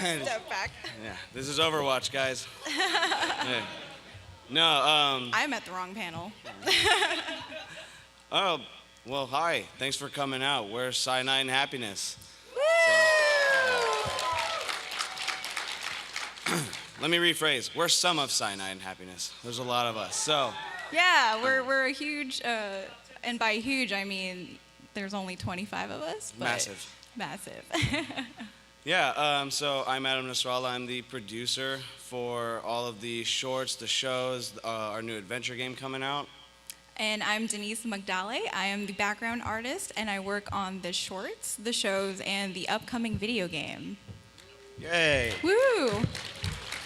Step back. Yeah, this is Overwatch, guys. Hey. No, I'm at the wrong panel. oh, well, hi. Thanks for coming out. We're Cyanide and Happiness. Let me rephrase. We're some of Cyanide and Happiness. There's a lot of us. So. Yeah, we're a huge, and by huge I mean there's only 25 of us. But Massive. Massive. Yeah, so I'm Adam Nasrallah. I'm the producer for all of the shorts, the shows, our new adventure game coming out. And I'm Denise Magdale. I am the background artist, and I work on the shorts, the shows, and the upcoming video game. Yay! Woo!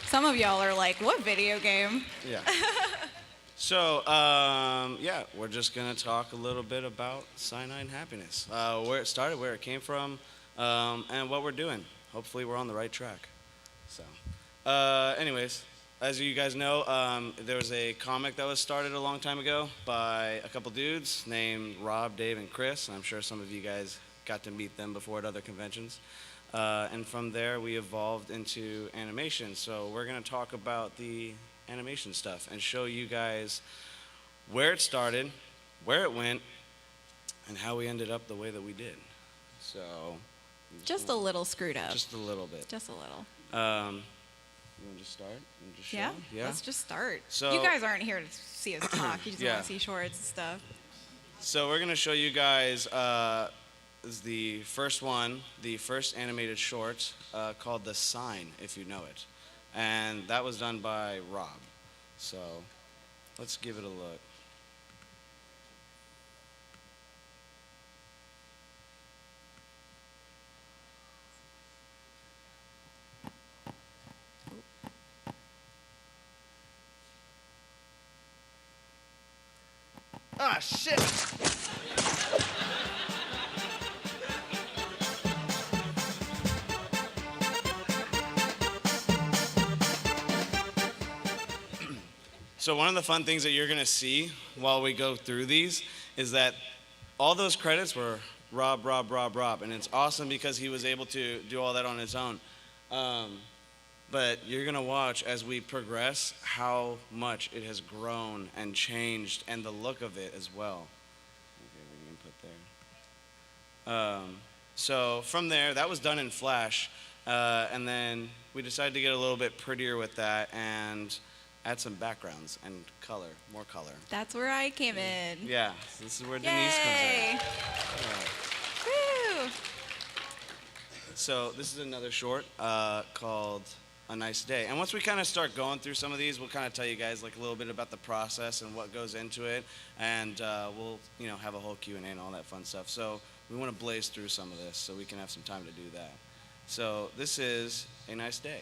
Some of y'all are like, what video game? Yeah. So, yeah, we're just going to talk a little bit about Cyanide and Happiness, where it started, where it came from, and what we're doing. Hopefully we're on the right track. So, anyways, as you guys know, there was a comic that was started a long time ago by a couple dudes named Rob, Dave, and Chris. I'm sure some of you guys got to meet them before at other conventions. And from there, we evolved into animation. So we're going to talk about the animation stuff and show you guys where it started, where it went, and how we ended up the way that we did. So Just a little screwed up. just a little bit. Just a little. You want to just start? You wanna just show Yeah? them? Yeah. Let's just start. So- you guys aren't here to see us talk. You just Yeah. want to see shorts and stuff. So we're gonna show you guys is the first one, the first animated short called The Sign, if you know it, and that was done by Rob. So let's give it a look. Ah, shit! So one of the fun things that you're going to see while we go through these is that all those credits were Rob, and it's awesome because he was able to do all that on his own. But you're going to watch as we progress how much it has grown and changed and the look of it as well. Okay, we can put there. So from there, that was done in Flash, and then we decided to get a little bit prettier with that and add some backgrounds and color, more color. That's where I came in. Yeah, so this is where Denise comes Yay! in. Woo! So this is another short called A Nice Day. And once we kind of start going through some of these, we'll kind of tell you guys like a little bit about the process and what goes into it, and we'll have a whole Q&A and all that fun stuff. So we want to blaze through some of this so we can have some time to do that. So this is A Nice Day.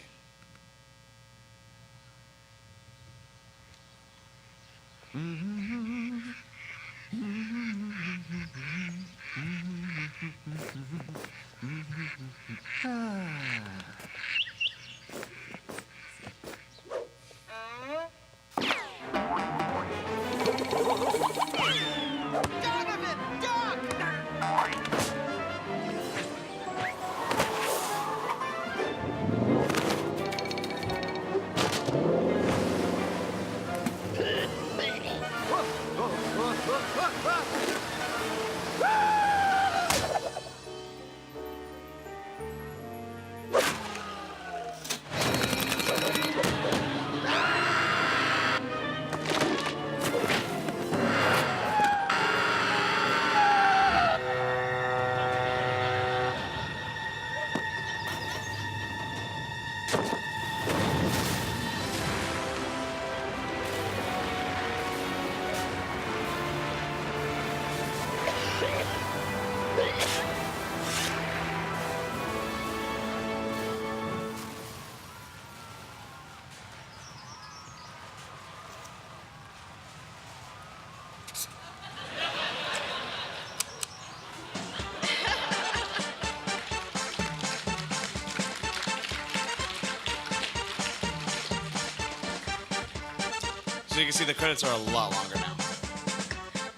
So you can see the credits are a lot longer now.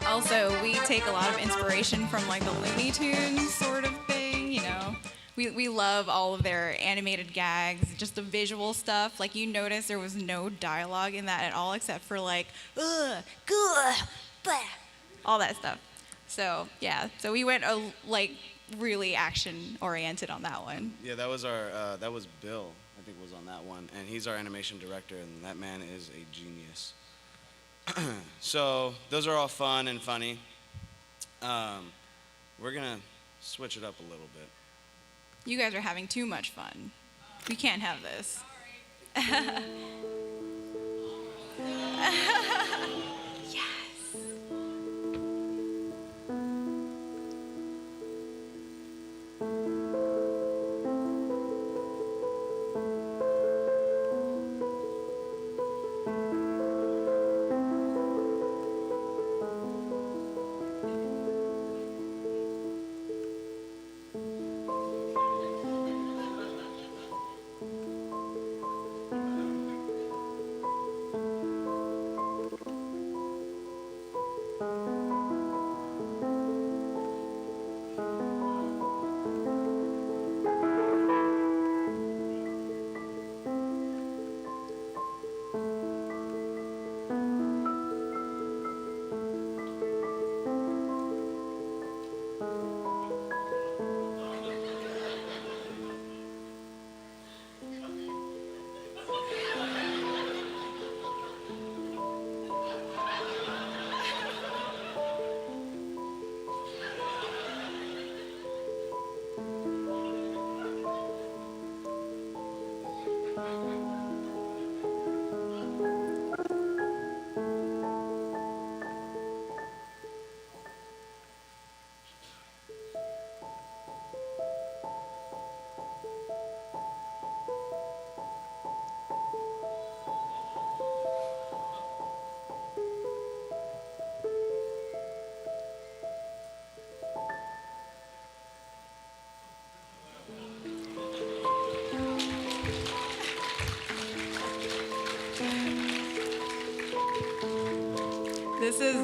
Also, we take a lot of inspiration from like the Looney Tunes sort of thing, We love all of their animated gags, just the visual stuff. Like, you notice there was no dialogue in that at all, except for like, ugh, good, blah, all that stuff. So yeah, so we went like really action oriented on that one. Yeah, that was Bill, I think, was on that one, and he's our animation director, and that man is a genius. So those are all fun and funny. We're gonna switch it up a little bit. You guys are having too much fun. We can't have this. Yes.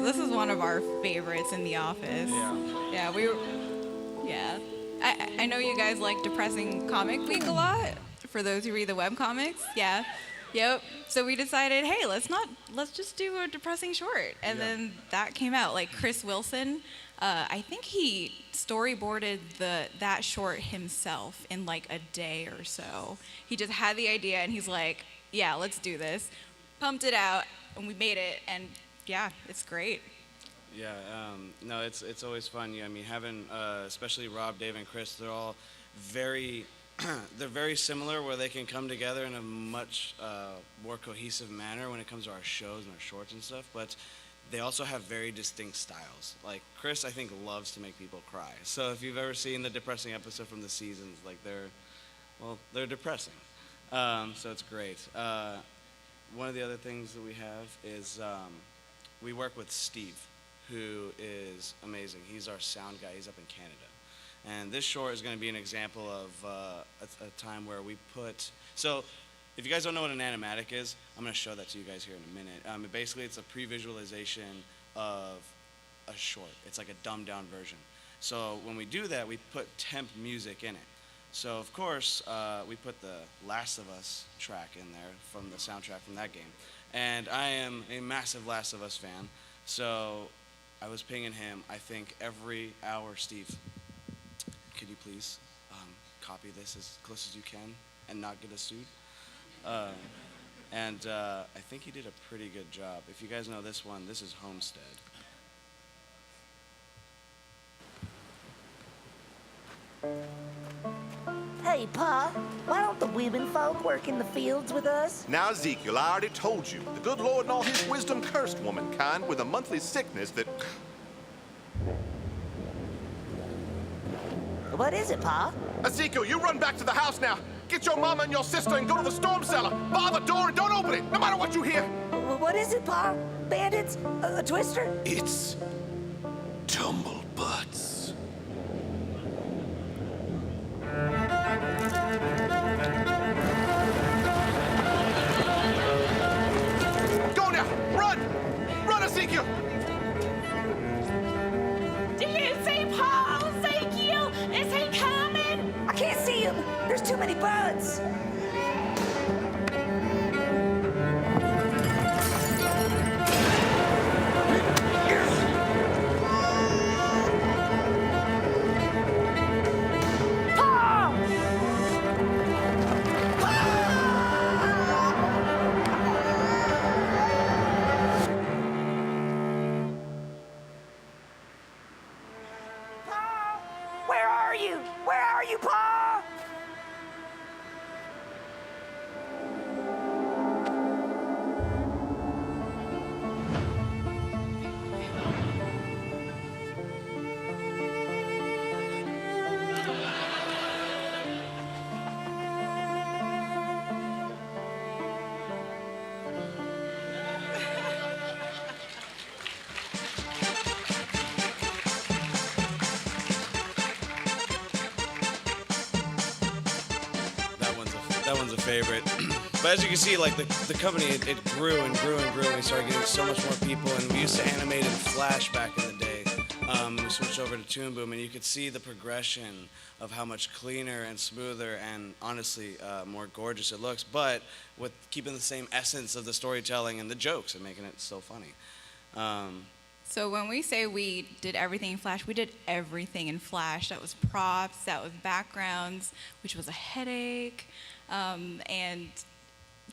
This is one of our favorites in the office. Yeah. Yeah. I know you guys like Depressing Comic Week a lot. For those who read the webcomics, yeah. Yep. So we decided, hey, let's just do a depressing short. And then that came out. Like Chris Wilson, I think he storyboarded that short himself in like a day or so. He just had the idea and he's like, yeah, let's do this. Pumped it out and we made it, and yeah, it's great. Yeah, no, it's always fun. Yeah, I mean, having especially Rob, Dave, and Chris, they're all very they're very similar, where they can come together in a much more cohesive manner when it comes to our shows and our shorts and stuff. But they also have very distinct styles. Like Chris, I think, loves to make people cry. So if you've ever seen the depressing episode from the seasons, like they're depressing. So it's great. One of the other things that we have is we work with Steve, who is amazing. He's our sound guy. He's up in Canada. And this short is going to be an example of a time where we put... So if you guys don't know what an animatic is, I'm going to show that to you guys here in a minute. Basically, it's a pre-visualization of a short. It's like a dumbed-down version. So when we do that, we put temp music in it. So, of course, we put the Last of Us track in there from the soundtrack from that game. And I am a massive Last of Us fan. So I was pinging him, I think, every hour, Steve, could you please copy this as close as you can and not get us sued? And I think he did a pretty good job. If you guys know this one, this is Homestead. Hey, Pa, why don't the women folk work in the fields with us? Now, Ezekiel, I already told you, the good Lord in all his wisdom cursed womankind with a monthly sickness that... What is it, Pa? Ezekiel, you run back to the house now. Get your mama and your sister and go to the storm cellar. Bar the door and don't open it, no matter what you hear. What is it, Pa? Bandits? A twister? It's... tumblebutts. Go now! Run! Run, Ezekiel! Do you see Paul, Ezekiel? Is he coming? I can't see becomes a favorite. But as you can see, like the company, it grew and grew and grew, and we started getting so much more people. And we used to animate in Flash back in the day. We switched over to Toon Boom, and you could see the progression of how much cleaner and smoother and honestly more gorgeous it looks, but with keeping the same essence of the storytelling and the jokes and making it so funny. So when we say we did everything in Flash, we did everything in Flash. That was props, that was backgrounds, which was a headache. And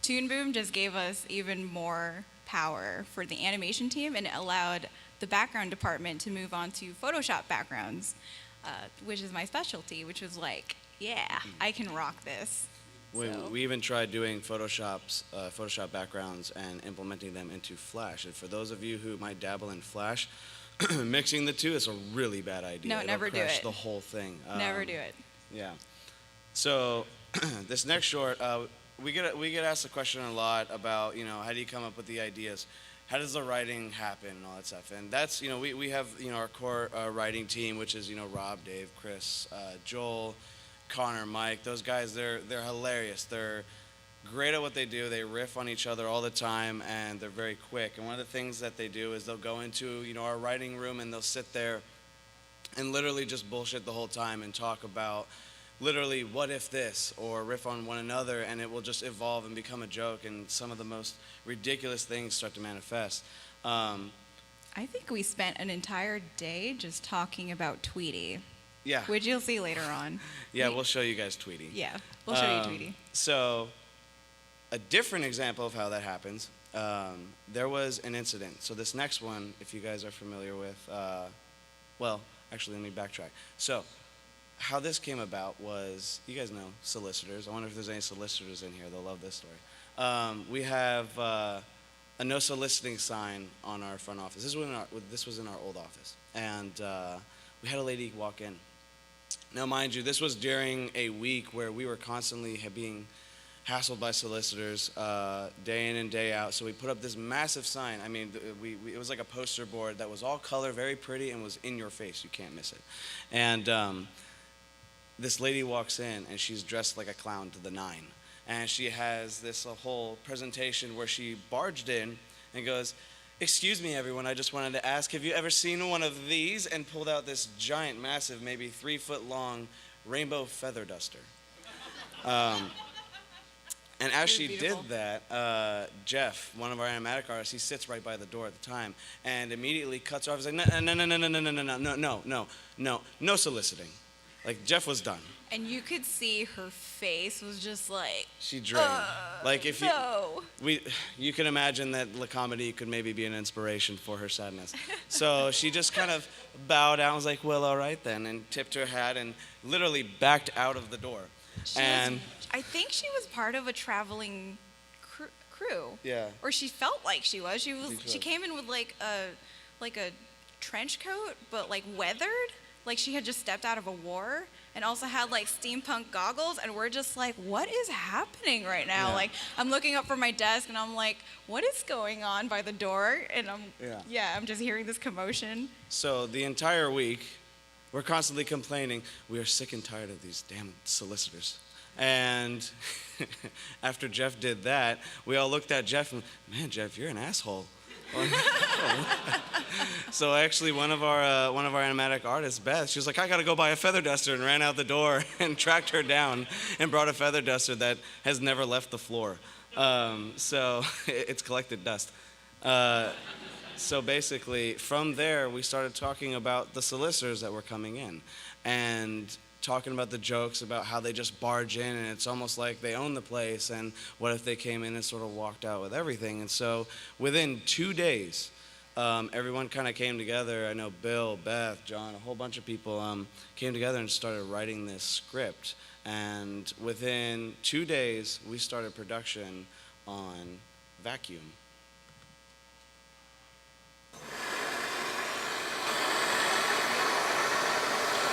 Toon Boom just gave us even more power for the animation team, and it allowed the background department to move on to Photoshop backgrounds, which is my specialty, which was like, yeah, I can rock this. We even tried doing Photoshop backgrounds and implementing them into Flash. And for those of you who might dabble in Flash, mixing the two is a really bad idea. No, never do it. The whole thing. Never do it. Yeah. So this next short, we get asked the question a lot about, how do you come up with the ideas? How does the writing happen and all that stuff? And that's, we have, our core writing team, which is, Rob, Dave, Chris, Joel, Connor, Mike. Those guys, they're hilarious. They're great at what they do. They riff on each other all the time, and they're very quick. And one of the things that they do is they'll go into, our writing room, and they'll sit there and literally just bullshit the whole time and talk about literally what if this, or riff on one another, and it will just evolve and become a joke, and some of the most ridiculous things start to manifest. I think we spent an entire day just talking about Tweety. Yeah. Which you'll see later on. Yeah, we'll show you guys Tweety. Yeah, we'll show you Tweety. So, a different example of how that happens, there was an incident. So this next one, if you guys are familiar with, well, actually, let me backtrack. So, how this came about was, you guys know solicitors. I wonder if there's any solicitors in here. They'll love this story. We have a no soliciting sign on our front office. This was in our old office. And we had a lady walk in. Now, mind you, this was during a week where we were constantly being hassled by solicitors day in and day out. So we put up this massive sign. I mean, it was like a poster board that was all color, very pretty, and was in your face. You can't miss it. And this lady walks in, and she's dressed like a clown to the nine. And she has this whole presentation where she barged in and goes, "Excuse me, everyone, I just wanted to ask, have you ever seen one of these?" And pulled out this giant, massive, maybe 3-foot-long rainbow feather duster. And as she did that, Jeff, one of our animatic artists, he sits right by the door at the time and immediately cuts her off. He's like, no soliciting. Like, Jeff was done. And you could see her face was just like, she drained. Like, if no. you can imagine that La Comedy could maybe be an inspiration for her sadness. So she just kind of bowed down and was like, well, all right then, and tipped her hat and literally backed out of the door. I think she was part of a traveling crew. Yeah. Or she felt like she was. She came in with like a trench coat, but like weathered. Like she had just stepped out of a war, and also had like steampunk goggles, and we're just like, what is happening right now? Yeah. Like, I'm looking up from my desk, and I'm like, what is going on by the door? And I'm just hearing this commotion. So the entire week, we're constantly complaining, we are sick and tired of these damn solicitors. And after Jeff did that, we all looked at Jeff and, man, Jeff, you're an asshole. So actually, one of our animatic artists, Beth, she was like, I gotta go buy a feather duster, and ran out the door and tracked her down and brought a feather duster that has never left the floor. So it's collected dust. So basically, from there, we started talking about the solicitors that were coming in, and talking about the jokes about how they just barge in and it's almost like they own the place, and what if they came in and sort of walked out with everything. And so within 2 days, everyone kind of came together. I know Bill, Beth, John, a whole bunch of people came together and started writing this script. And within 2 days, we started production on Vacuum.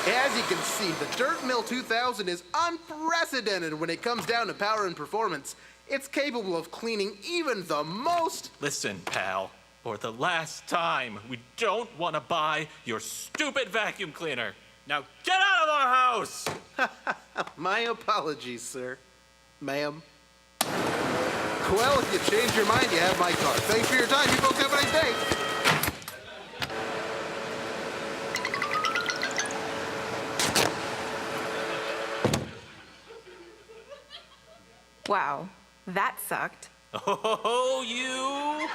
As you can see, the Dirt Mill 2000 is unprecedented when it comes down to power and performance. It's capable of cleaning even the most... Listen, pal, for the last time, we don't want to buy your stupid vacuum cleaner. Now get out of our house! My apologies, sir. Ma'am. Well, if you change your mind, you have my card. Thanks for your time. You folks have a nice day. Wow, that sucked. Oh, you!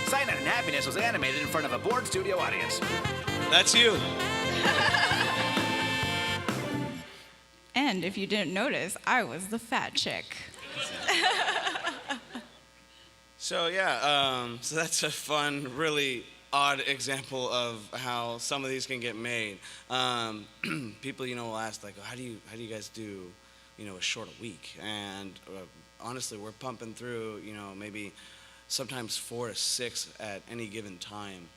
Cyanide and Happiness was animated in front of a bored studio audience. That's you. And if you didn't notice, I was the fat chick. So yeah, so that's a fun, really odd example of how some of these can get made. People, will ask like, how do you guys do, a short a week? And honestly, we're pumping through, maybe sometimes 4 to 6 at any given time.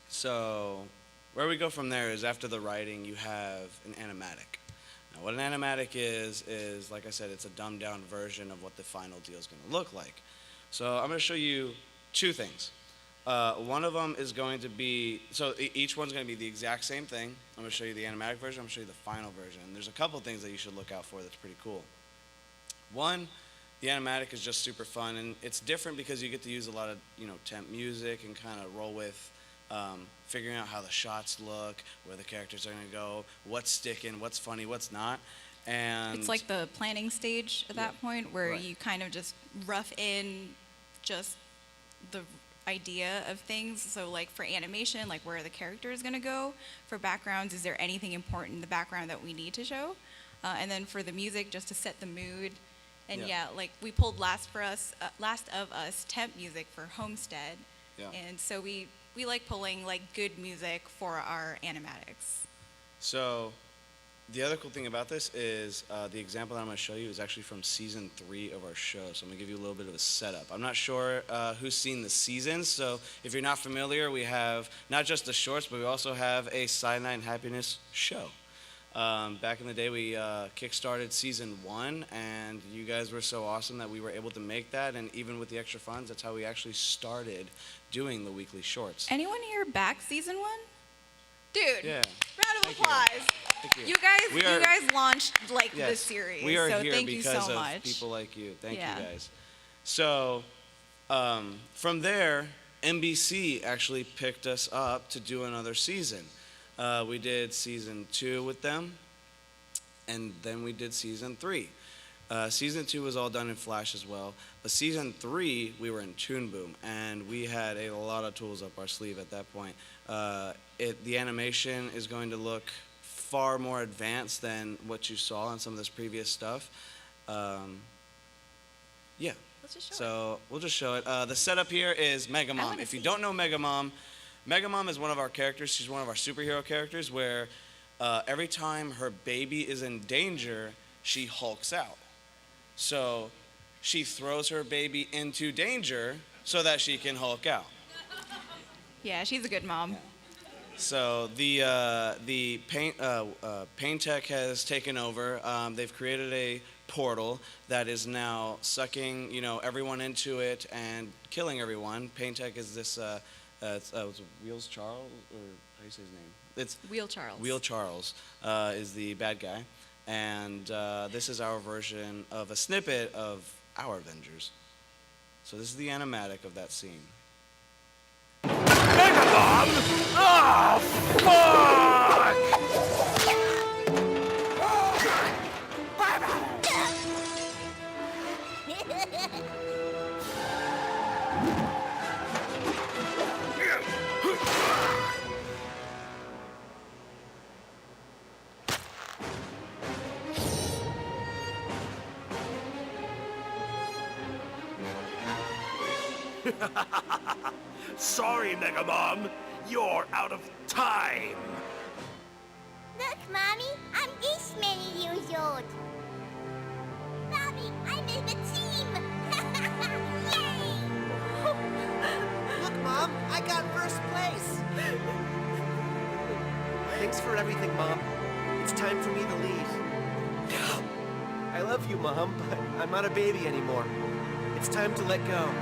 So where we go from there is after the writing, you have an animatic. Now, what an animatic is like I said, it's a dumbed down version of what the final deal is going to look like. So I'm going to show you 2 things. One of them is going to be, so each one's going to be the exact same thing. I'm going to show you the animatic version, I'm going to show you the final version. There's a couple things that you should look out for that's pretty cool. One, the animatic is just super fun, and it's different because you get to use a lot of, temp music and kind of roll with figuring out how the shots look, where the characters are going to go, what's sticking, what's funny, what's not. And It's like the planning stage at that point where right. you kind of just rough in just the idea of things. So like for animation, like where the character is going to go. For backgrounds, is there anything important in the background that we need to show? And then for the music, just to set the mood. And yeah, like we pulled Last of Us temp music for Homestead. Yeah. And so we like pulling like good music for our animatics. So the other cool thing about this is the example that I'm going to show you is actually from season 3 of our show. So I'm going to give you a little bit of a setup. I'm not sure who's seen the seasons, so if you're not familiar, we have not just the shorts, but we also have a Cyanide and Happiness show. Back in the day, we kickstarted season 1, and you guys were so awesome that we were able to make that, and even with the extra funds, that's how we actually started doing the weekly shorts. Anyone here back season 1? Dude, Yeah. round of Thank you. applause. Thank you. You guys launched like Yes, this series. we are so here thank you because so of much. people like you. Thank Yeah. you guys. So from there, NBC actually picked us up to do another season. We did season 2 with them, and then we did season 3. Season 2 was all done in Flash as well, but season 3 we were in Toon Boom, and we had a lot of tools up our sleeve at that point. The animation is going to look far more advanced than what you saw on some of this previous stuff. Yeah. Let's just show So we'll just show it. The setup here is Mega Mom. wanna If you see. don't know Mega Mom is one of our characters. She's one of our superhero characters where every time her baby is in danger, she hulks out. So she throws her baby into danger so that she can hulk out. Yeah, she's a good mom. So the Pain Tech has taken over. They've created a portal that is now sucking, everyone into it and killing everyone. Pain Tech is this, it's Wheels Charles, or how do you say his name? It's Wheel Charles. Wheel Charles is the bad guy, and this is our version of a snippet of our Avengers. So this is the animatic of that scene. Megalon! Oh, fuck! Sorry, Megamom. You're out of time. Look, Mommy, I'm this many years old. Mommy, I'm in the team. Yay! Look, Mom, I got first place. Thanks for everything, Mom. It's time for me to leave. I love you, Mom, but I'm not a baby anymore. It's time to let go.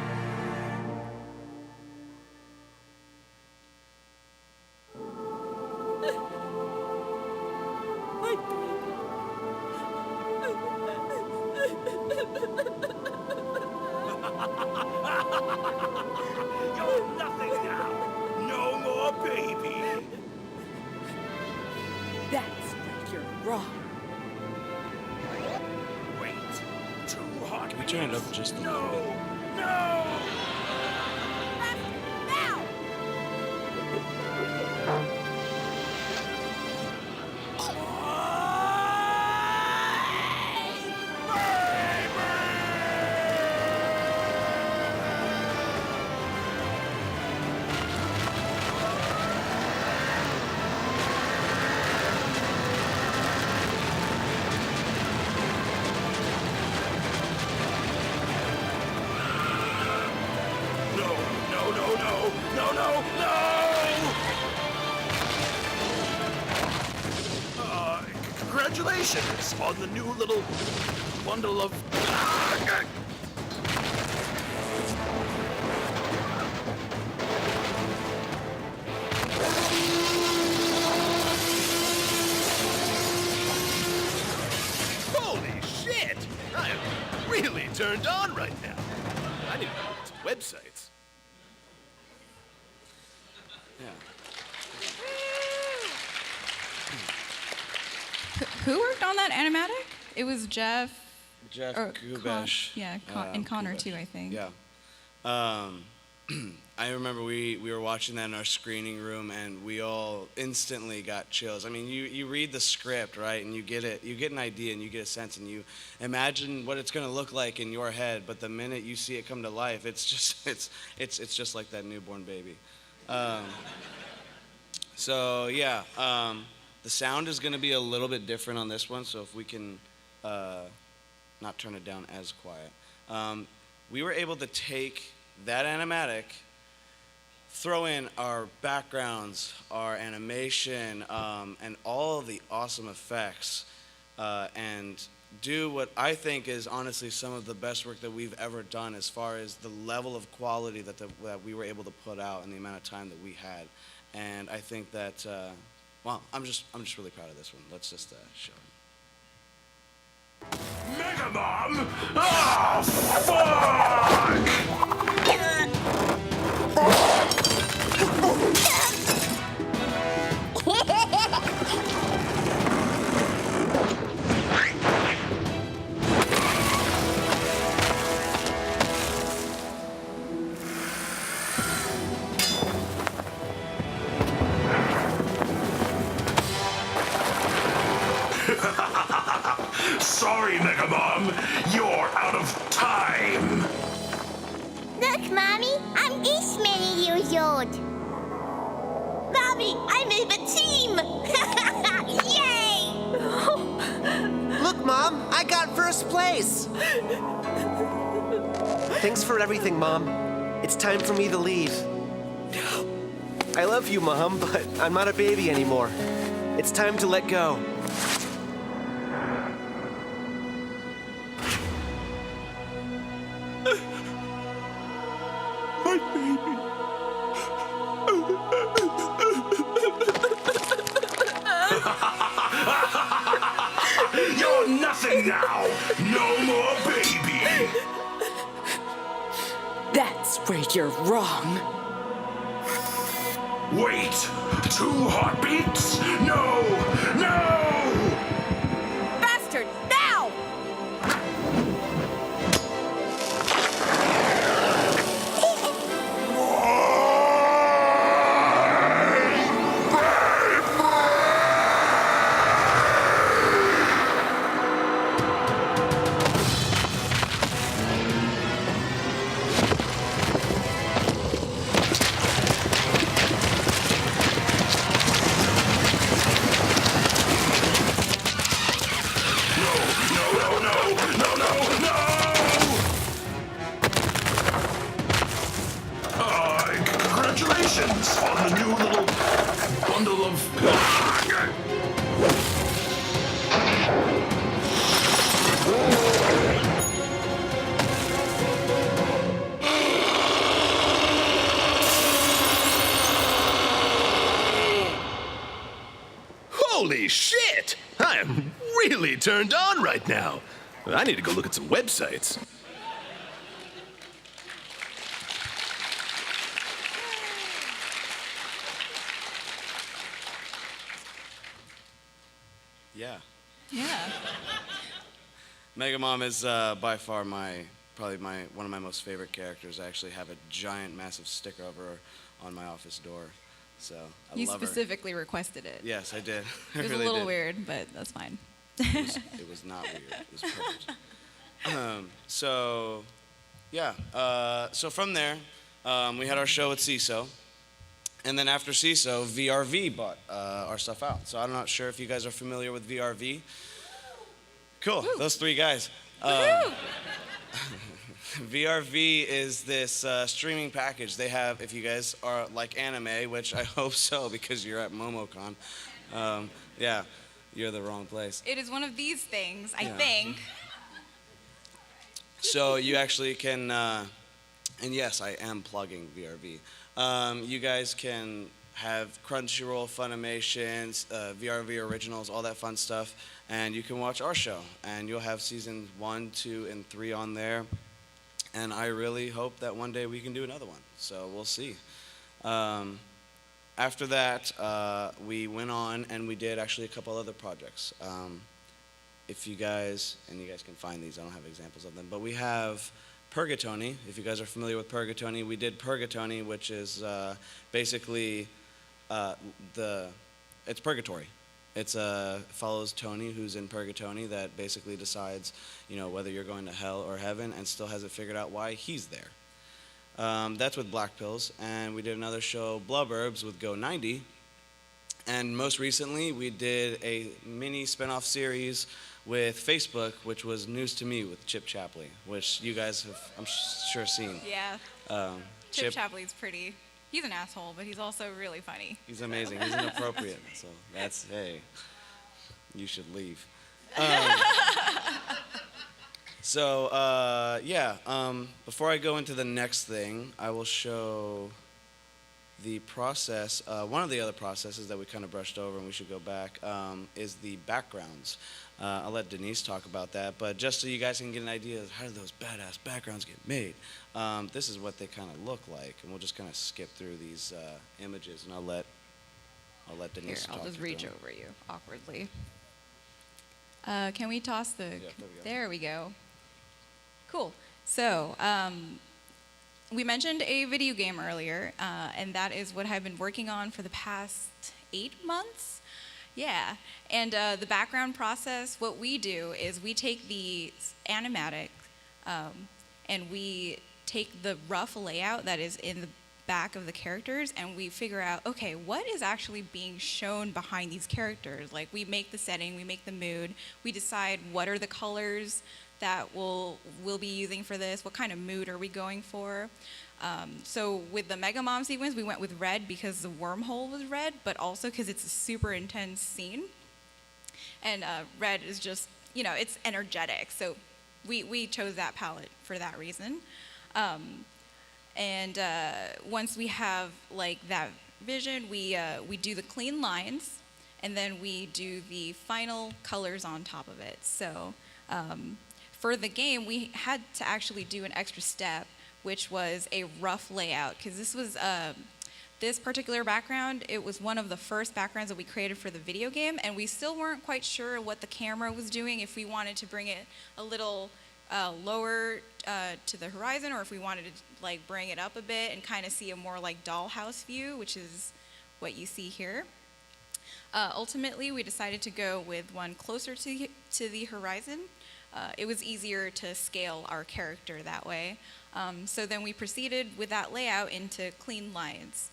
You're nothing now. No more baby. That's where you're wrong. Wait. Too hot. Can we turn it up just a little bit? No! Now! Congratulations on the new little bundle of... Holy shit! I am really turned on right now. I need to look at some websites. Yeah. Who worked on that animatic? It was Jeff. Jeff or Gubesh. and Connor too, I think. Yeah. I remember we were watching that in our screening room, and we all instantly got chills. I mean, you read the script, right, and you get an idea, and you get a sense, and you imagine what it's going to look like in your head. But the minute you see it come to life, it's just like that newborn baby. So yeah, the sound is going to be a little bit different on this one. So if we can not turn it down as quiet, we were able to take that animatic, throw in our backgrounds, our animation, and all of the awesome effects, and do what I think is honestly some of the best work that we've ever done as far as the level of quality that we were able to put out and the amount of time that we had. And I think that, well, I'm just really proud of this one. Let's just show it. Mega Mom! Oh, fuck! Sorry, Mega Mom. You're out of time. Look, Mommy, I'm this many years old. Mommy, I'm in the team! Yay! Look, Mom, I got first place. Thanks for everything, Mom. It's time for me to leave. I love you, Mom, but I'm not a baby anymore. It's time to let go. My baby. You're nothing now. No more baby. That's where you're wrong. Wait. 2 heartbeats? No. No. Bastard, now! turned on right now. I need to go look at some websites. Yeah. Yeah. Mega Mom is by far probably one of my most favorite characters. I actually have a giant, massive sticker of her on my office door. So I You love her. specifically requested it. Yes, I did. I It was really a little did. weird, but that's fine. It was not weird. It was perfect. So, yeah. So from there, we had our show at CISO. And then after CISO, VRV bought our stuff out. So I'm not sure if you guys are familiar with VRV. Cool. Woo. Those three guys. Woohoo! VRV is this streaming package they have. If you guys are like anime, which I hope so because you're at MomoCon, yeah, you're the wrong place. It is one of these things, I Yeah. think. So you actually can, and yes, I am plugging VRV. You guys can have Crunchyroll, Funimations, VRV originals, all that fun stuff, and you can watch our show. And you'll have season 1, 2, and 3 on there. And I really hope that one day we can do another one. So we'll see. After that, we went on and we did actually a couple other projects. If you guys, and you guys can find these, I don't have examples of them, but we have Purgatony. If you guys are familiar with Purgatony, we did Purgatony, which is basically it's purgatory. It's follows Tony, who's in Purgatony, that basically decides, whether you're going to hell or heaven, and still hasn't figured out why he's there. That's with Black Pills, and we did another show, Blubberbs, with Go 90. And most recently, we did a mini spinoff series with Facebook, which was News to Me with Chip Chapley, which you guys have, I'm sure, seen. Yeah. Chip Chapley's pretty. He's an asshole, but he's also really funny. He's amazing. He's inappropriate. So that's, hey, you should leave. Before I go into the next thing, I will show the process. One of the other processes that we kind of brushed over and we should go back is the backgrounds. I'll let Denise talk about that, but just so you guys can get an idea of how do those badass backgrounds get made, this is what they kind of look like, and we'll just kind of skip through these images, and I'll let Denise talk. I'll just through reach them. over you awkwardly. Can we toss the? there we go. There we go. Cool. So we mentioned a video game earlier, and that is what I've been working on for the past 8 months. Yeah, and the background process, what we do is we take the animatic and we take the rough layout that is in the back of the characters and we figure out, okay, what is actually being shown behind these characters? Like, we make the setting, we make the mood, we decide what are the colors that we'll be using for this, what kind of mood are we going for. So with the Mega Mom sequence, we went with red because the wormhole was red, but also because it's a super intense scene. And red is just, it's energetic. So we chose that palette for that reason. Once we have that vision, we do the clean lines, and then we do the final colors on top of it. So for the game, we had to actually do an extra step, which was a rough layout, because this was this particular background, it was one of the first backgrounds that we created for the video game, and we still weren't quite sure what the camera was doing, if we wanted to bring it a little lower to the horizon, or if we wanted to bring it up a bit and kind of see a more dollhouse view, which is what you see here. Ultimately, we decided to go with one closer to the horizon. It was easier to scale our character that way. So then we proceeded with that layout into clean lines.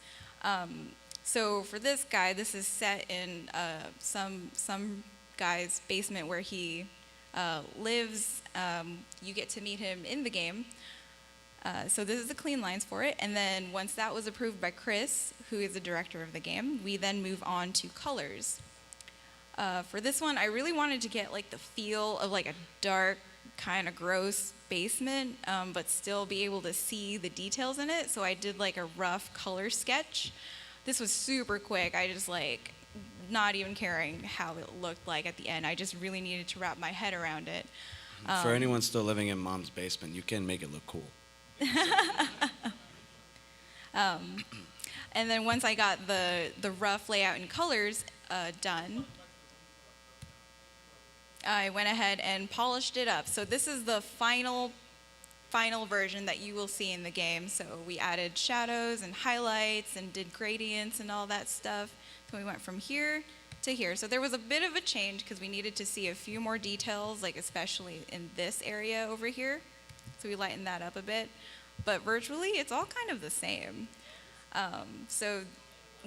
So for this guy, this is set in some guy's basement where he lives. You get to meet him in the game. So this is the clean lines for it. And then once that was approved by Chris, who is the director of the game, we then move on to colors. For this one, I really wanted to get the feel of a dark, kind of gross basement, but still be able to see the details in it. So I did a rough color sketch. This was super quick. I just not even caring how it looked like at the end. I just really needed to wrap my head around it. For anyone still living in mom's basement, you can make it look cool. And then once I got the rough layout and colors done, I went ahead and polished it up. So this is the final version that you will see in the game. So we added shadows and highlights and did gradients and all that stuff. So we went from here to here. So there was a bit of a change because we needed to see a few more details, like especially in this area over here. So we lightened that up a bit. But virtually, it's all kind of the same. So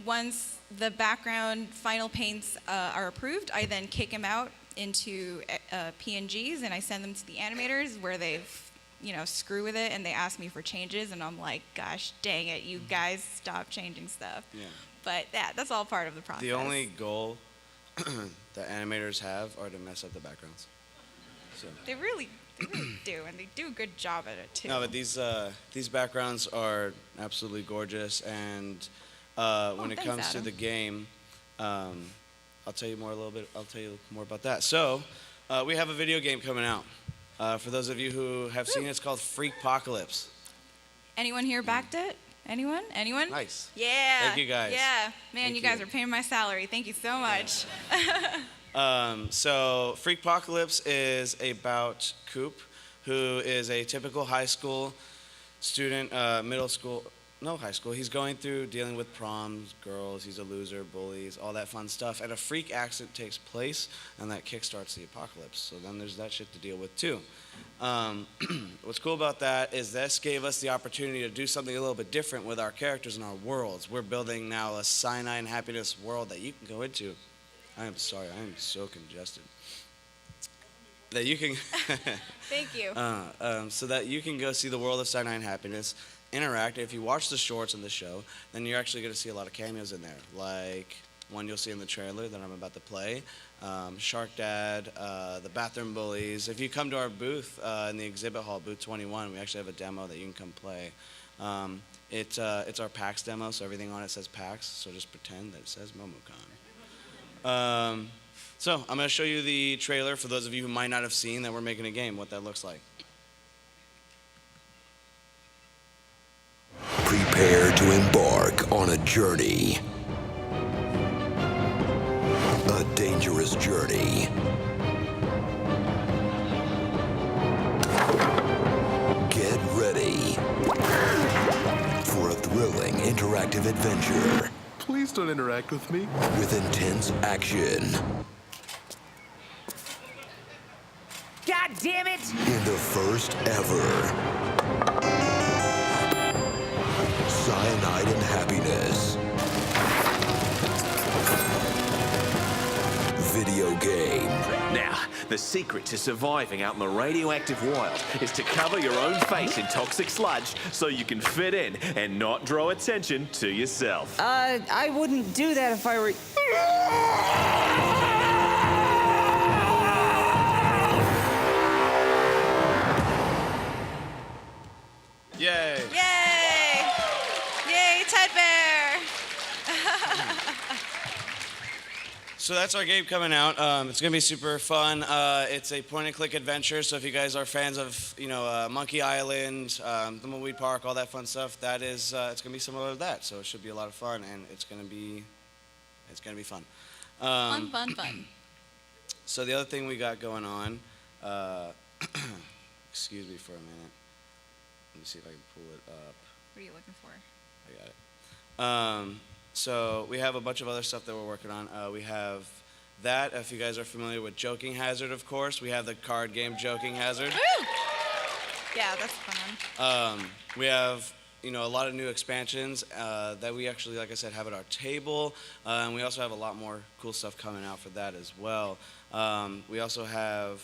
once the background final paints are approved, I then kick them out into PNGs and I send them to the animators where they've, screw with it and they ask me for changes and I'm like, gosh, dang it, you guys stop changing stuff. Yeah. But that's all part of the process. The only goal that animators have are to mess up the backgrounds. So. They really do, and they do a good job at it too. No, but these backgrounds are absolutely gorgeous, and when it thanks, comes to Adam. the game, I'll tell you more about that. So, we have a video game coming out. For those of you who have seen it, it's called Freakpocalypse. Anyone here backed it? Anyone? Nice. Yeah. Thank you guys. Yeah. Man, Thank you guys you. are paying my salary. Thank you so much. So Freakpocalypse is about Coop, who is a typical high school student, high school. He's going through dealing with proms, girls, he's a loser, bullies, all that fun stuff. And a freak accident takes place, and that kickstarts the apocalypse. So then there's that shit to deal with too. What's cool about that is this gave us the opportunity to do something a little bit different with our characters and our worlds. We're building now a Cyanide happiness world that you can go into. I am sorry, I am so congested. That you can Thank you. so that you can go see the world of Cyanide happiness, interact. If you watch the shorts in the show, then you're actually going to see a lot of cameos in there, like one you'll see in the trailer that I'm about to play, Shark Dad, the Bathroom Bullies. If you come to our booth in the exhibit hall, booth 21, we actually have a demo that you can come play. It's our PAX demo, so everything on it says PAX, so just pretend that it says MomoCon. So I'm going to show you the trailer for those of you who might not have seen that we're making a game, what that looks like. Prepare to embark on a journey. A dangerous journey. Get ready for a thrilling interactive adventure. Please don't interact with me. With intense action. God damn it! In the first ever Cyanide and Happiness video game. Now, the secret to surviving out in the radioactive wild is to cover your own face in toxic sludge so you can fit in and not draw attention to yourself. I wouldn't do that if I were. Yay! Yay! Yay, Ted Bear! So that's our game coming out. It's going to be super fun. It's a point-and-click adventure, so if you guys are fans of, Monkey Island, the Movie Park, all that fun stuff, that is, it's going to be similar to that. So it should be a lot of fun, and it's going to be fun. Fun. So the other thing we got going on, excuse me for a minute. Let me see if I can pull it up. What are you looking for? I got it. So we have a bunch of other stuff that we're working on. We have that, if you guys are familiar with Joking Hazard, of course. We have the card game Joking Hazard. Woo! Yeah, that's fun. We have, a lot of new expansions that we actually, like I said, have at our table. And we also have a lot more cool stuff coming out for that as well. We also have,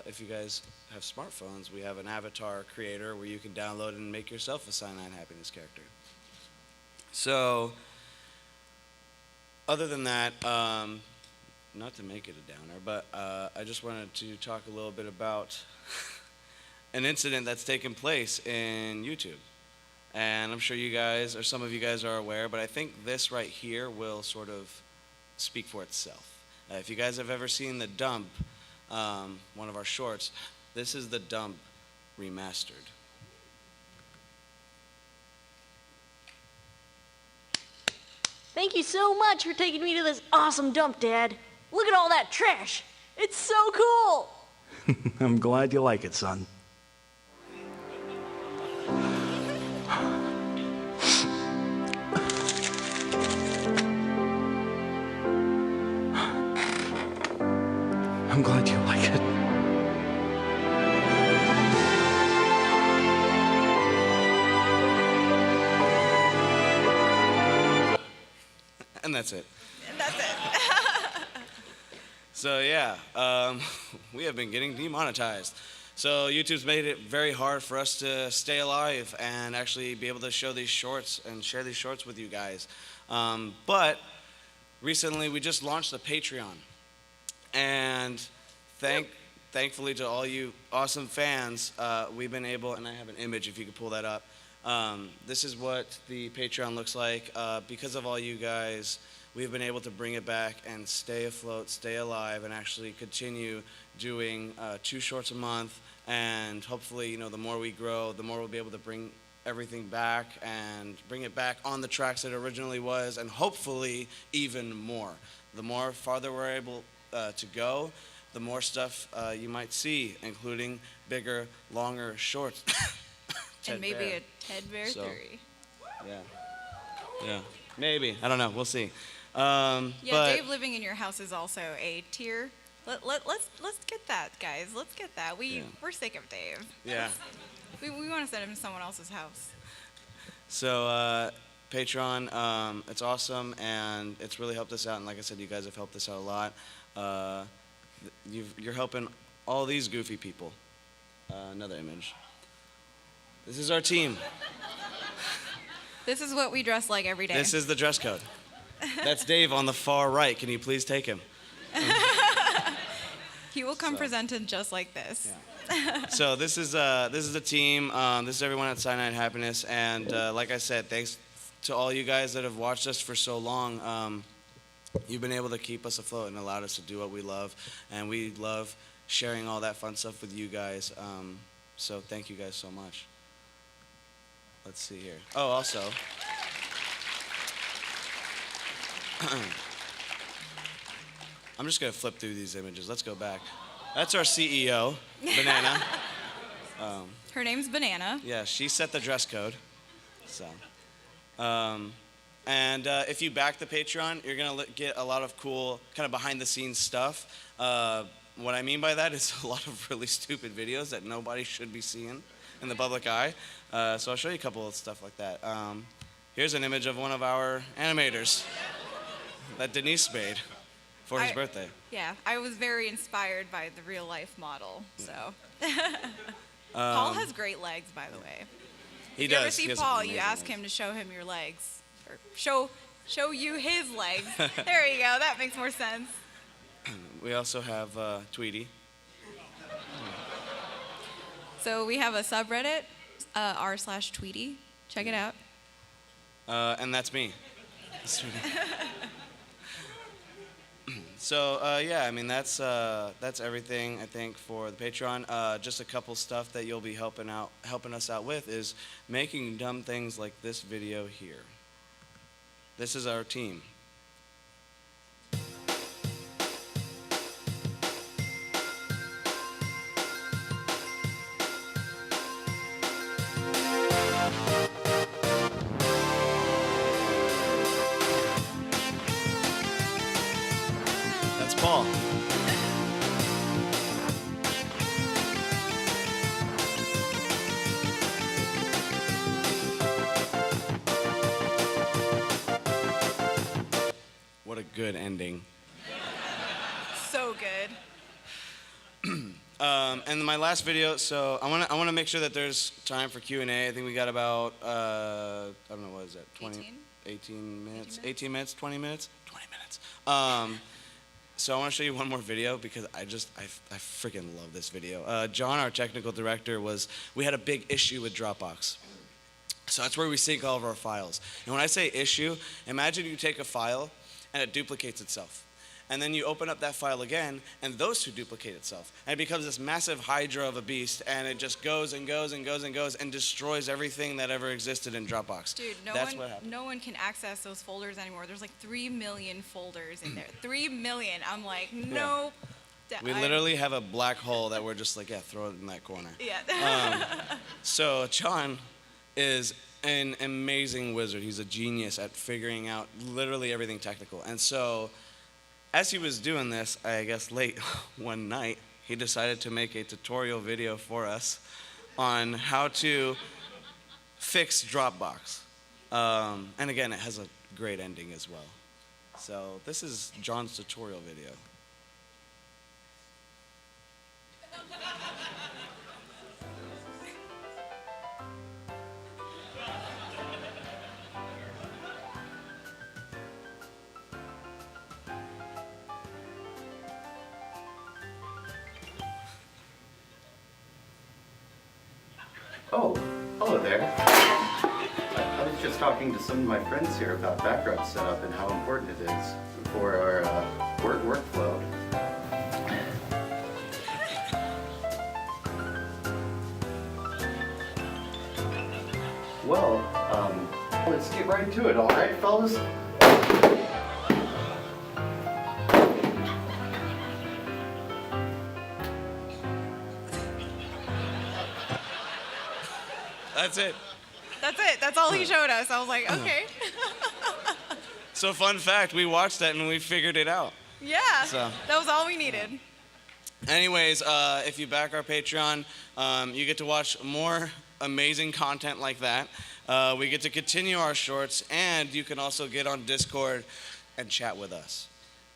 if you guys have smartphones, we have an avatar creator where you can download and make yourself a Cyanide Happiness character. So, other than that, not to make it a downer, but I just wanted to talk a little bit about an incident that's taken place in YouTube. And I'm sure you guys, or some of you guys are aware, but I think this right here will sort of speak for itself. If you guys have ever seen The Dump, one of our shorts, this is The Dump remastered. Thank you so much for taking me to this awesome dump, Dad. Look at all that trash. It's so cool. I'm glad you like it, son. I'm glad you like it. And that's it. And that's it. So yeah, we have been getting demonetized. So YouTube's made it very hard for us to stay alive and actually be able to show these shorts and share these shorts with you guys. But recently we just launched the Patreon. And thankfully to all you awesome fans, we've been able, and I have an image if you could pull that up. This is what the Patreon looks like. Because of all you guys, we've been able to bring it back and stay afloat, stay alive, and actually continue doing 2 shorts a month. And hopefully, you know, the more we grow, the more we'll be able to bring everything back and bring it back on the tracks that it originally was, and hopefully even more. The more farther we're able to go, the more stuff you might see, including bigger, longer shorts. And maybe a Ted Bear So, 3. Yeah, maybe. I don't know. We'll see. Yeah, but Dave living in your house is also a tier. Let's get that, guys. Let's get that. We're sick of Dave. Yeah. We want to send him to someone else's house. So Patreon, it's awesome, and it's really helped us out. And like I said, you guys have helped us out a lot. You're helping all these goofy people. Another image. This is our team. This is what we dress like every day. This is the dress code. That's Dave on the far right. Can you please take him? He will come presented just like this. Yeah. So this is the team. This is everyone at Cyanide Happiness, and like I said, thanks to all you guys that have watched us for so long. You've been able to keep us afloat and allowed us to do what we love, and we love sharing all that fun stuff with you guys. So thank you guys so much. Let's see here. Oh, also. I'm just going to flip through these images. Let's go back. That's our CEO, Banana. Her name's Banana. Yeah, she set the dress code. So, and if you back the Patreon, you're going to get a lot of cool kind of behind-the-scenes stuff. What I mean by that is a lot of really stupid videos that nobody should be seeing in the public eye. So I'll show you a couple of stuff like that. Here's an image of one of our animators that Denise made for his birthday. Yeah, I was very inspired by the real life model. So, Paul has great legs, by the way. He if does. you ever see Paul, you ask him to show him your legs, or show you his legs. There you go. That makes more sense. We also have Tweety. So we have a subreddit, r/Tweety. Check it out. And that's me. So yeah, I mean that's everything I think for the Patreon. Just a couple stuff that you'll be helping us out with is making dumb things like this video here. This is our team. Paul. What a good ending. So good. And my last video, so I want to make sure that there's time for Q&A. I think we got about, I don't know, what is that, 18 minutes? 18 minutes, 20 minutes? 20 minutes. So I want to show you one more video because I freaking love this video. John, our technical director, we had a big issue with Dropbox. So that's where we sync all of our files. And when I say issue, imagine you take a file and it duplicates itself. And then you open up that file again, and those two duplicate itself. And it becomes this massive hydra of a beast, and it just goes and goes and goes and goes and destroys everything that ever existed in Dropbox. Dude, no one can access those folders anymore. There's like 3 million folders in there. 3 million. I'm like, no. We literally have a black hole that we're just like, yeah, throw it in that corner. Yeah. So John is an amazing wizard. He's a genius at figuring out literally everything technical. And so as he was doing this, I guess late one night, he decided to make a tutorial video for us on how to fix Dropbox. And again, it has a great ending as well. So this is John's tutorial video. Oh, hello there. I was just talking to some of my friends here about background setup and how important it is for our workflow. Well, let's get right to it, all right, fellas? That's it. That's it. That's all he showed us. I was like, okay. So fun fact, we watched that and we figured it out. Yeah. So. That was all we needed. Anyways, if you back our Patreon, you get to watch more amazing content like that. We get to continue our shorts, and you can also get on Discord and chat with us.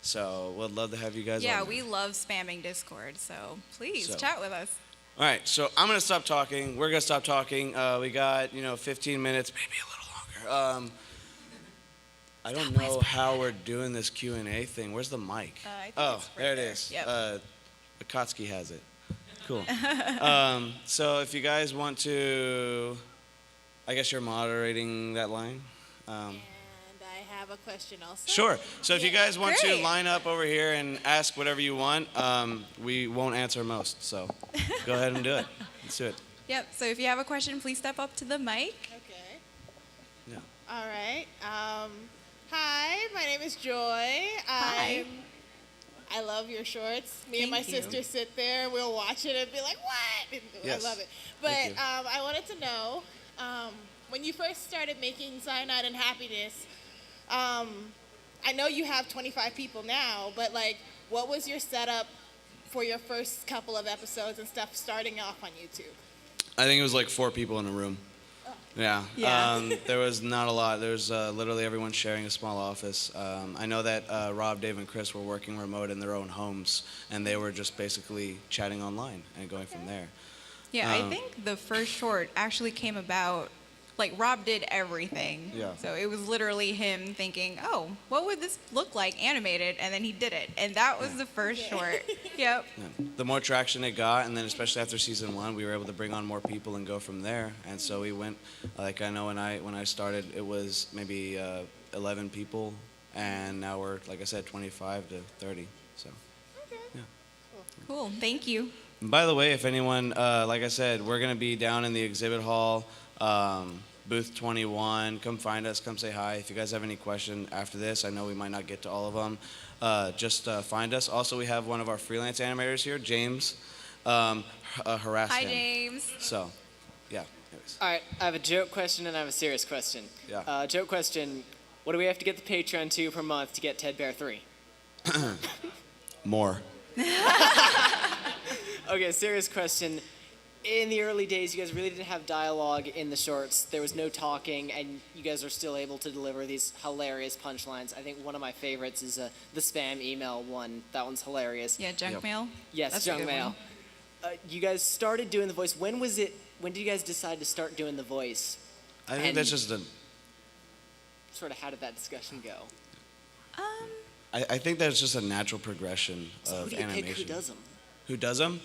So we'd love to have you guys on. Yeah, we love spamming Discord, so please chat with us. All right, so I'm going to stop talking. We're going to stop talking. We got, 15 minutes, maybe a little longer. I don't know how we're doing this Q&A thing. Where's the mic? There it is. Yep. Akatsuki has it. Cool. So if you guys want to, I guess you're moderating that line. And I have a question also. Sure. So if you guys want to line up over here and ask whatever you want, we won't answer most. So go ahead and do it. Let's do it. Yep. So if you have a question, please step up to the mic. Okay. Yeah. All right. Hi, my name is Joy. Hi. I love your shorts. Me and my Thank you. sister sit there, we'll watch it and be like, what? And Yes. I love it. But Thank you. I wanted to know, when you first started making Cyanide and Happiness, I know you have 25 people now, but like, what was your setup for your first couple of episodes and stuff starting off on YouTube? I think it was like 4 people in a room. Yeah. There was not a lot. There was literally everyone sharing a small office. I know that Rob, Dave, and Chris were working remote in their own homes, and they were just basically chatting online and going from there. Yeah, I think the first short actually came about, like Rob did everything. Yeah. So it was literally him thinking, oh, what would this look like animated? And then he did it. And that was the first short. Yep. Yeah. The more traction it got, and then especially after season 1, we were able to bring on more people and go from there. And so we went, like I know when I started, it was maybe 11 people, and now we're, like I said, 25 to 30. So. Yeah. Cool. Thank you. And by the way, if anyone, like I said, we're going to be down in the exhibit hall, booth 21. Come find us. Come say hi. If you guys have any question after this, I know we might not get to all of them. Just find us. Also, we have one of our freelance animators here, James. Harass Hi, him. James. So, yeah. Anyways. All right, I have a joke question and I have a serious question. Yeah. Joke question, what do we have to get the Patreon to per month to get Ted Bear 3? More. Okay, serious question. In the early days, you guys really didn't have dialogue in the shorts. There was no talking, and you guys are still able to deliver these hilarious punchlines. I think one of my favorites is the spam email one. That one's hilarious. Yeah, junk mail. Yes, That's a junk good mail. You guys started doing the voice. When did you guys decide to start doing the voice? I think that's just a... Sort of how did that discussion go? I think that's just a natural progression of Who do you animation. pick who does them? Who does them?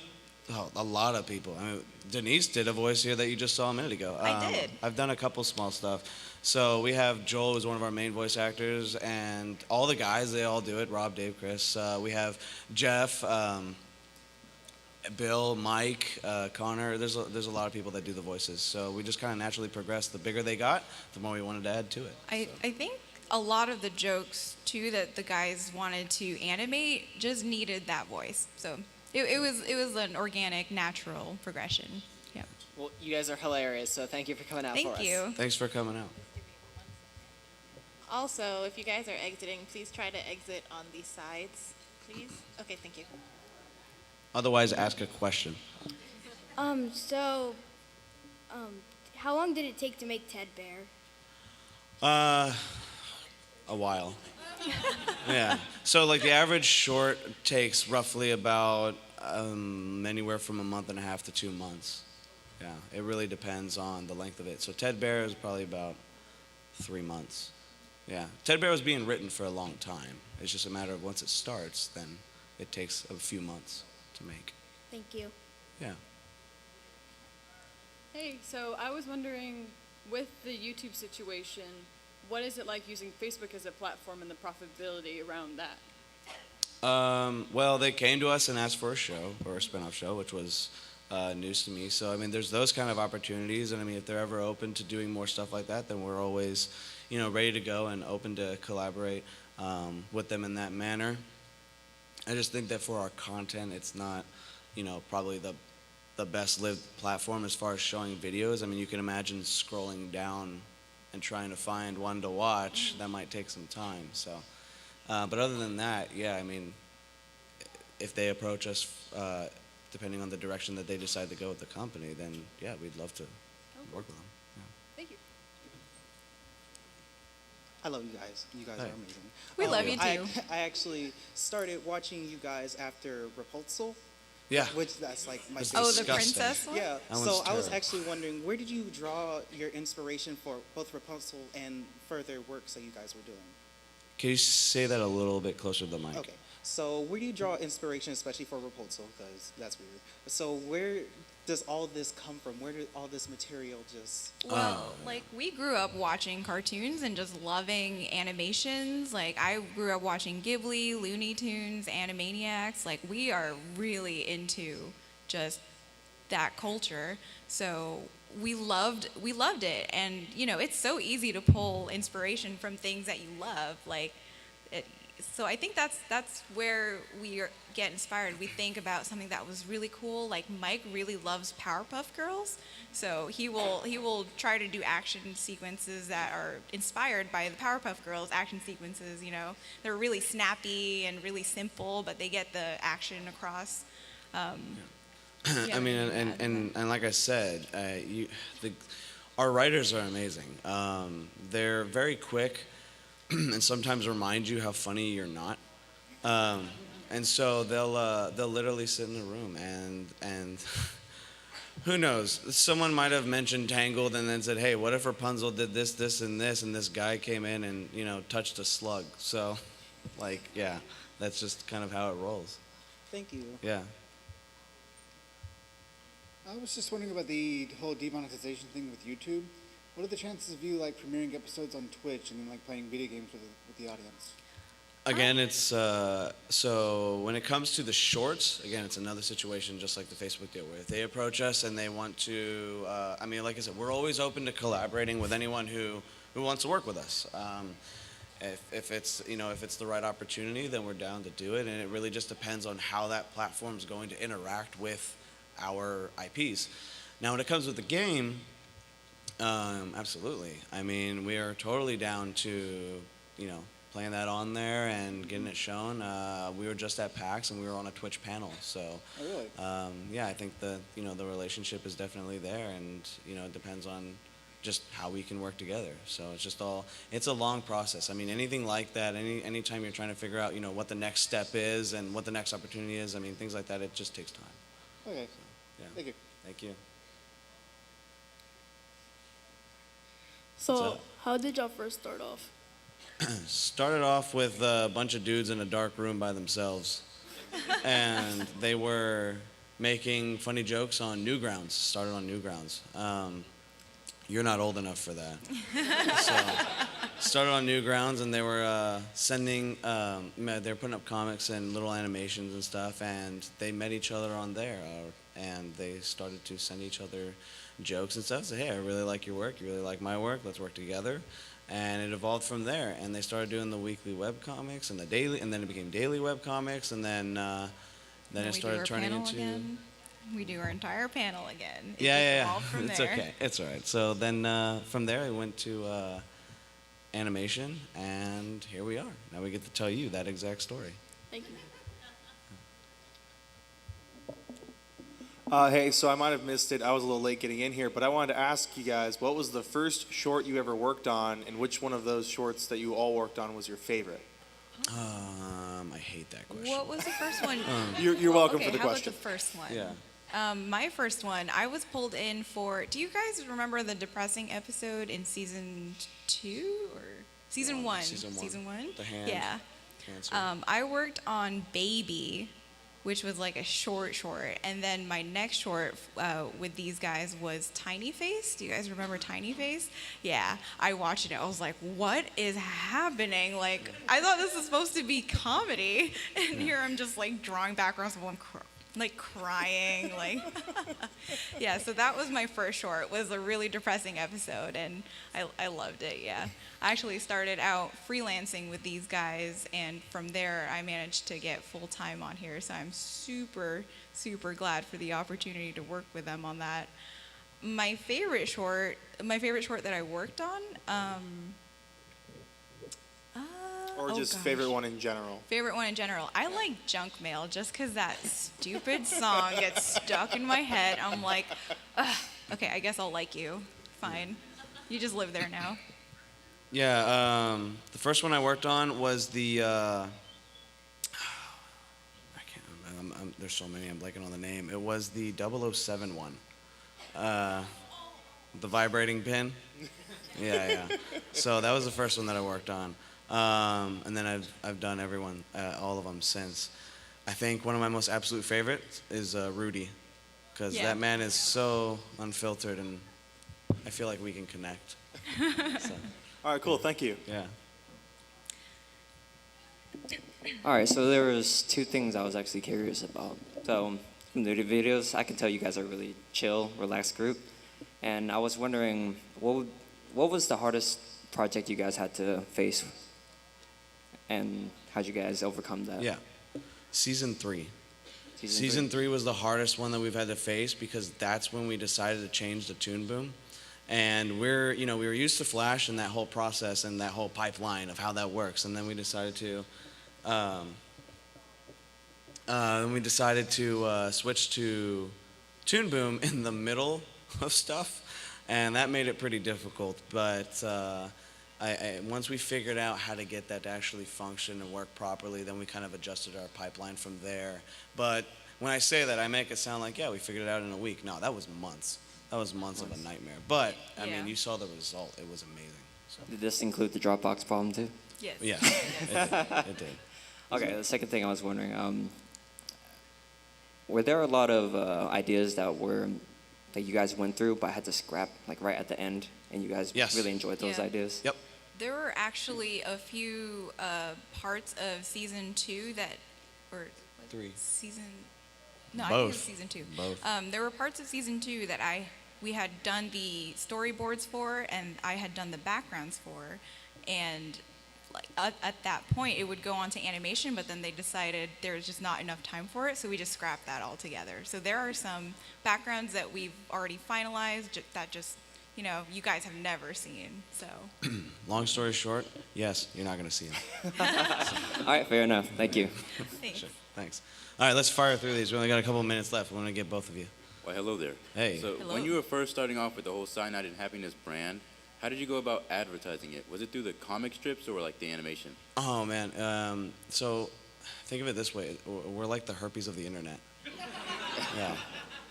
a lot of people. I mean, Denise did a voice here that you just saw a minute ago. I did. I've done a couple small stuff. So we have Joel, who's one of our main voice actors, and all the guys, they all do it. Rob, Dave, Chris. We have Jeff, Bill, Mike, Connor. There's a lot of people that do the voices. So we just kind of naturally progressed. The bigger they got, the more we wanted to add to it. I think a lot of the jokes too that the guys wanted to animate just needed that voice. So it was an organic, natural progression. Yeah. Well, you guys are hilarious, so thank you for coming out for us. Thank you. Thanks for coming out. Also, if you guys are exiting, please try to exit on the sides, please. Okay, thank you. Otherwise, ask a question. How long did it take to make Ted Bear? A while. Yeah. So like the average short takes roughly about anywhere from a month and a half to 2 months. Yeah. It really depends on the length of it. So Ted Bear is probably about 3 months. Yeah. Ted Bear was being written for a long time. It's just a matter of once it starts, then it takes a few months to make. Thank you. Yeah. Hey, so I was wondering, with the YouTube situation, what is it like using Facebook as a platform and the profitability around that? Well, they came to us and asked for a show, or a spin-off show, which was news to me. So, I mean, there's those kind of opportunities, and I mean, if they're ever open to doing more stuff like that, then we're always, ready to go and open to collaborate with them in that manner. I just think that for our content, it's not, probably the best lived platform as far as showing videos. I mean, you can imagine scrolling down and trying to find one to watch. That might take some time. So, but other than that, yeah, I mean, if they approach us, depending on the direction that they decide to go with the company, then yeah, we'd love to work with them. Yeah. Thank you. I love you guys. You guys Hey. are amazing. We love you too. I actually started watching you guys after Repulsal. Yeah. Which that's like my It's Oh, the disgusting. princess one? Yeah. That So one's I was terrible. actually wondering, where did you draw your inspiration for both Repulsal and further works that you guys were doing? Can you say that a little bit closer to the mic? Okay. So where do you draw inspiration, especially for Repulsal? Because that's weird. So where does all this come from? Where did all this material just... Well, like we grew up watching cartoons and just loving animations. Like I grew up watching Ghibli, Looney Tunes, Animaniacs. Like we are really into just that culture. So we loved it, and it's so easy to pull inspiration from things that you love. So I think that's where we get inspired. We think about something that was really cool. Like Mike really loves Powerpuff Girls, so he will try to do action sequences that are inspired by the Powerpuff Girls action sequences. They're really snappy and really simple, but they get the action across. I mean, and like I said, our writers are amazing. They're very quick, and sometimes remind you how funny you're not. And so they'll literally sit in a room and who knows? Someone might have mentioned Tangled and then said, "Hey, what if Rapunzel did this, this, and this?" And this guy came in and touched a slug. So, yeah, that's just kind of how it rolls. Thank you. Yeah. I was just wondering about the whole demonetization thing with YouTube. What are the chances of you premiering episodes on Twitch and then playing video games with the audience? Again, it's so when it comes to the shorts, again, it's another situation just like the Facebook deal, where if they approach us and they want to, I mean, like I said, we're always open to collaborating with anyone who wants to work with us. If it's if it's the right opportunity, then we're down to do it, and it really just depends on how that platform is going to interact with our IPs. Now, when it comes with the game, absolutely. I mean, we are totally down to playing that on there and getting it shown. We were just at PAX and we were on a Twitch panel, so Oh, really? yeah, I think the relationship is definitely there, and it depends on just how we can work together. So it's a long process. I mean, anything like that, anytime you're trying to figure out what the next step is and what the next opportunity is, I mean, things like that, it just takes time. Okay. Yeah. Thank you. Thank you. So, how did y'all first start off? Started off with a bunch of dudes in a dark room by themselves, and they were making funny jokes on Newgrounds. Started on Newgrounds. You're not old enough for that. So, started on Newgrounds, and they were sending, they were putting up comics and little animations and stuff, and they met each other on there, and they started to send each other jokes and stuff. Say, hey, I really like your work. You really like my work. Let's work together. And it evolved from there, and they started doing the weekly web comics and the daily, and then it became daily web comics, and then it started turning into. Again. We do our entire panel again. Yeah. From it's there. okay. It's all right. So then from there, I went to animation, and here we are. Now we get to tell you that exact story. Thank you. Hey, so I might have missed it. I was a little late getting in here, but I wanted to ask you guys, what was the first short you ever worked on, and which one of those shorts that you all worked on was your favorite? I hate that question. What was the first one? You're welcome okay, for the how question. About the first one? Yeah. My first one, I was pulled in for. Do you guys remember the depressing episode in season 2 or season 1? Season 1. The hand. Yeah. Cancer. I worked on Baby, which was like a short, and then my next short with these guys was Tiny Face. Do you guys remember Tiny Face? Yeah, I watched it. I was like, what is happening? Like, I thought this was supposed to be comedy, and here I'm just like drawing backgrounds of one like crying, like yeah. So that was my first short. It was a really depressing episode, and I loved it. Yeah, I actually started out freelancing with these guys, and from there I managed to get full time on here. So I'm super glad for the opportunity to work with them on that. My favorite short that I worked on. Or just favorite one in general? Favorite one in general. I like Junk Mail just because that stupid song gets stuck in my head. I'm like, ugh, okay, I guess I'll like you. Fine. You just live there now. Yeah, the first one I worked on was the, I can't remember, there's so many, I'm blanking on the name. It was the 007 one. The vibrating pin. Yeah. So that was the first one that I worked on. And then I've done all of them since. I think one of my most absolute favorites is Rudy, because that man is so unfiltered, and I feel like we can connect. So. All right, cool. Thank you. Yeah. All right, so there was 2 things I was actually curious about. So from the videos, I can tell you guys are a really chill, relaxed group, and I was wondering what was the hardest project you guys had to face, and how'd you guys overcome that? Yeah, season 3. Season 3 was the hardest one that we've had to face, because that's when we decided to change the Toon Boom. And we were used to Flash and that whole process and that whole pipeline of how that works. And then we decided to, switch to Toon Boom in the middle of stuff, and that made it pretty difficult. But once we figured out how to get that to actually function and work properly, then we kind of adjusted our pipeline from there. But when I say that, I make it sound like, yeah, we figured it out in a week. No, that was months. That was months of a nightmare. But, I mean, you saw the result. It was amazing. So. Did this include the Dropbox problem too? Yes. Yeah, it did. Okay, the second thing I was wondering, were there a lot of ideas that you guys went through but had to scrap like right at the end, and you guys really enjoyed those ideas? Yep. There were actually a few parts of season 2 or 3. No, Both. I think it was season 2. Both. There were parts of season 2 that we had done the storyboards for, and I had done the backgrounds for, and like at that point it would go on to animation, but then they decided there was just not enough time for it, so we just scrapped that all together. So there are some backgrounds that we've already finalized that just you guys have never seen. So Long story short, yes, you're not going to see them. All right, fair enough. Thank you. Thanks. Sure. Thanks. All right, let's fire through these. We only got a couple of minutes left. We want to get both of you. Well, hello there. Hey. So when you were first starting off with the whole Cyanide and Happiness brand, how did you go about advertising it? Was it through the comic strips or like the animation? Oh, man. So think of it this way. We're like the herpes of the internet. Yeah.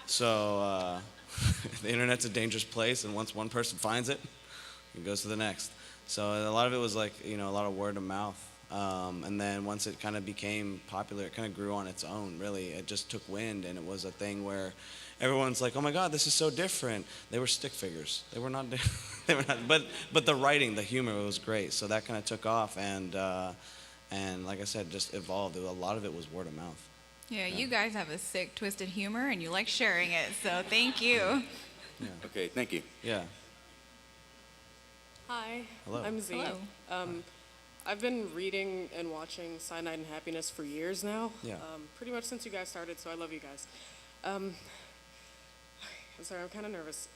So the internet's a dangerous place, and once one person finds it, it goes to the next. So a lot of it was like, a lot of word of mouth. And then once it kind of became popular, it kind of grew on its own, really. It just took wind, and it was a thing where everyone's like, oh my God, this is so different. They were stick figures. They were not, they were not, but the writing, the humor was great. So that kind of took off, and like I said, just evolved. A lot of it was word of mouth. Yeah, you guys have a sick, twisted humor, and you like sharing it, so thank you. Yeah. Okay, thank you. Yeah. Hi, Hello. I'm Z. Hello. I've been reading and watching Cyanide and Happiness for years now. Yeah. Pretty much since you guys started, so I love you guys. I'm sorry, I'm kind of nervous.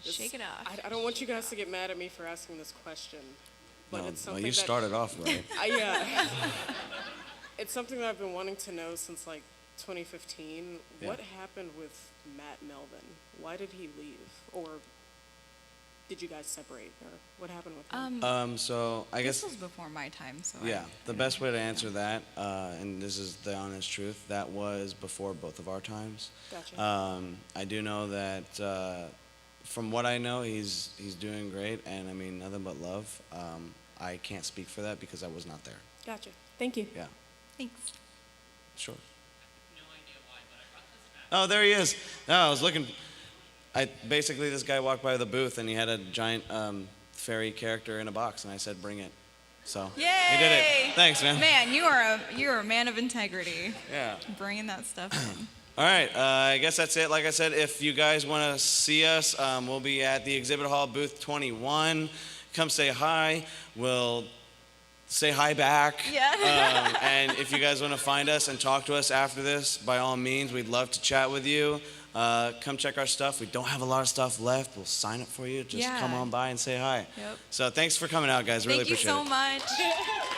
Shake it off. I don't want you guys to get mad at me for asking this question, but No, it's well, something you started off right. yeah. It's something that I've been wanting to know since like 2015. Yeah. What happened with Matt Melvin? Why did he leave? Or did you guys separate? Or what happened with him? So I guess. This was before my time, so. Yeah, the best way to answer that, and this is the honest truth, that was before both of our times. Gotcha. I do know that, from what I know, he's doing great, and I mean nothing but love. I can't speak for that because I was not there. Gotcha. Thank you. Yeah. Thanks. Sure. Oh, there he is. No, I was looking. Basically, this guy walked by the booth and he had a giant fairy character in a box, and I said, "Bring it." So Yay! he did it. Thanks, man. Man, you are a man of integrity. Yeah. Bringing that stuff in. All right, I guess that's it. Like I said, if you guys want to see us, we'll be at the exhibit hall, booth 21. Come say hi. We'll say hi back. Yeah. And if you guys want to find us and talk to us after this, by all means, we'd love to chat with you. Come check our stuff. We don't have a lot of stuff left. We'll sign it for you. Just come on by and say hi. Yep. So thanks for coming out, guys. Really Thank you appreciate it. so much.